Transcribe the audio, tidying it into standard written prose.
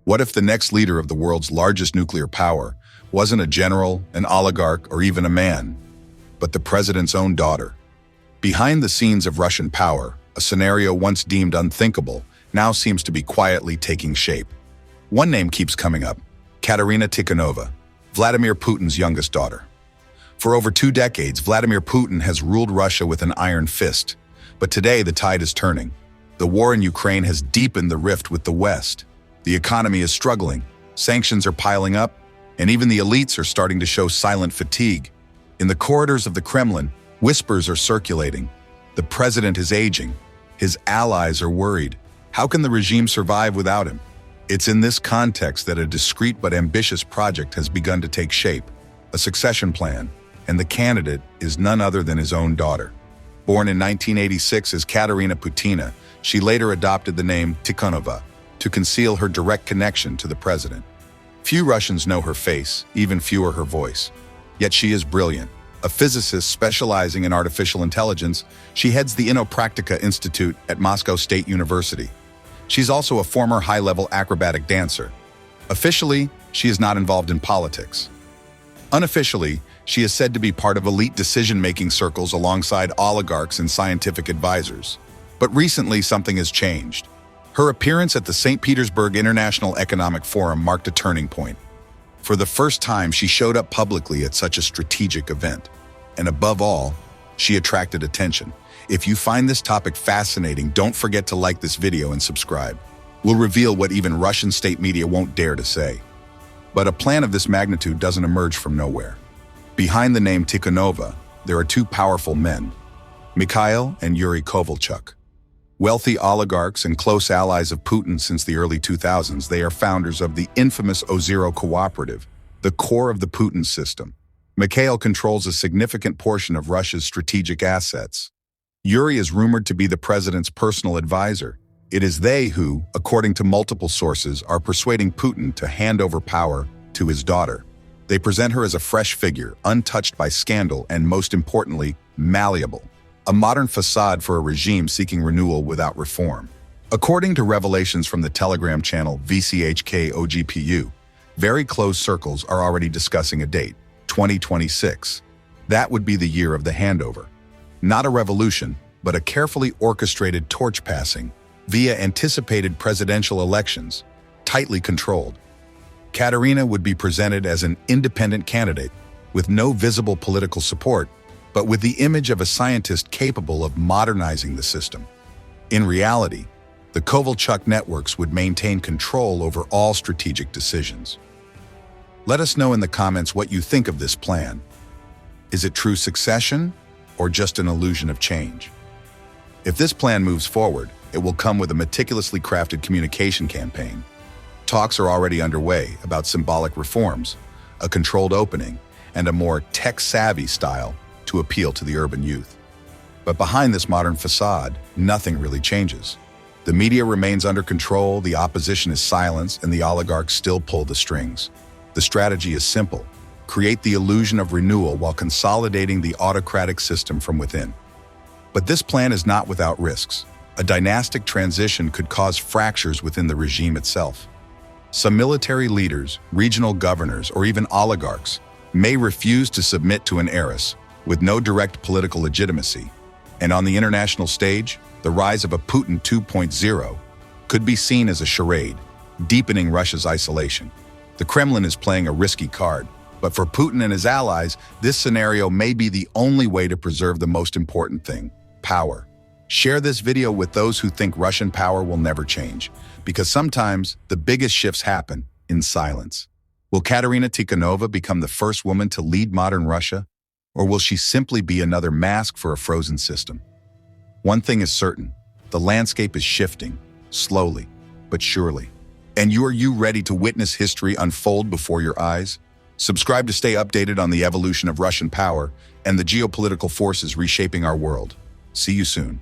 What if the next leader of the world's largest nuclear power wasn't a general, an oligarch, or even a man, but the president's own daughter? Behind the scenes of Russian power, a scenario once deemed unthinkable now seems to be quietly taking shape. One name keeps coming up: Katerina Tikhonova, Vladimir Putin's youngest daughter. For over 2 decades, Vladimir Putin has ruled Russia with an iron fist. But today, the tide is turning. The war in Ukraine has deepened the rift with the West. The economy is struggling, sanctions are piling up, and even the elites are starting to show silent fatigue. In the corridors of the Kremlin, whispers are circulating. The president is aging. His allies are worried. How can the regime survive without him? It's in this context that a discreet but ambitious project has begun to take shape, a succession plan, and the candidate is none other than his own daughter. Born in 1986 as Katerina Putina, she later adopted the name Tikhonova to conceal her direct connection to the president. Few Russians know her face, even fewer her voice. Yet she is brilliant. A physicist specializing in artificial intelligence, she heads the Innopractica Institute at Moscow State University. She's also a former high-level acrobatic dancer. Officially, she is not involved in politics. Unofficially, she is said to be part of elite decision-making circles alongside oligarchs and scientific advisors. But recently, something has changed. Her appearance at the St. Petersburg International Economic Forum marked a turning point. For the first time, she showed up publicly at such a strategic event. And above all, she attracted attention. If you find this topic fascinating, don't forget to like this video and subscribe. We'll reveal what even Russian state media won't dare to say. But a plan of this magnitude doesn't emerge from nowhere. Behind the name Tikhonova, there are 2 powerful men, Mikhail and Yuri Kovalchuk. Wealthy oligarchs and close allies of Putin since the early 2000s, they are founders of the infamous O0 cooperative, the core of the Putin system. Mikhail controls a significant portion of Russia's strategic assets. Yuri is rumored to be the president's personal advisor. It is they who, according to multiple sources, are persuading Putin to hand over power to his daughter. They present her as a fresh figure, untouched by scandal and, most importantly, malleable. A modern facade for a regime seeking renewal without reform. According to revelations from the Telegram channel VCHK-OGPU, very close circles are already discussing a date, 2026. That would be the year of the handover. Not a revolution, but a carefully orchestrated torch passing via anticipated presidential elections, tightly controlled. Katerina would be presented as an independent candidate with no visible political support, but with the image of a scientist capable of modernizing the system. In reality, the Kovalchuk networks would maintain control over all strategic decisions. Let us know in the comments what you think of this plan. Is it true succession or just an illusion of change? If this plan moves forward, it will come with a meticulously crafted communication campaign. Talks are already underway about symbolic reforms, a controlled opening, and a more tech-savvy style to appeal to the urban youth. But behind this modern facade, nothing really changes. The media remains under control, the opposition is silenced, and the oligarchs still pull the strings. The strategy is simple: create the illusion of renewal while consolidating the autocratic system from within. But this plan is not without risks. A dynastic transition could cause fractures within the regime itself. Some military leaders, regional governors, or even oligarchs may refuse to submit to an heiress with no direct political legitimacy. And on the international stage, the rise of a Putin 2.0 could be seen as a charade, deepening Russia's isolation. The Kremlin is playing a risky card, but for Putin and his allies, this scenario may be the only way to preserve the most important thing: power. Share this video with those who think Russian power will never change, because sometimes the biggest shifts happen in silence. Will Katerina Tikhonova become the first woman to lead modern Russia? Or will she simply be another mask for a frozen system? One thing is certain: the landscape is shifting, slowly but surely. And are you ready to witness history unfold before your eyes? Subscribe to stay updated on the evolution of Russian power and the geopolitical forces reshaping our world. See you soon.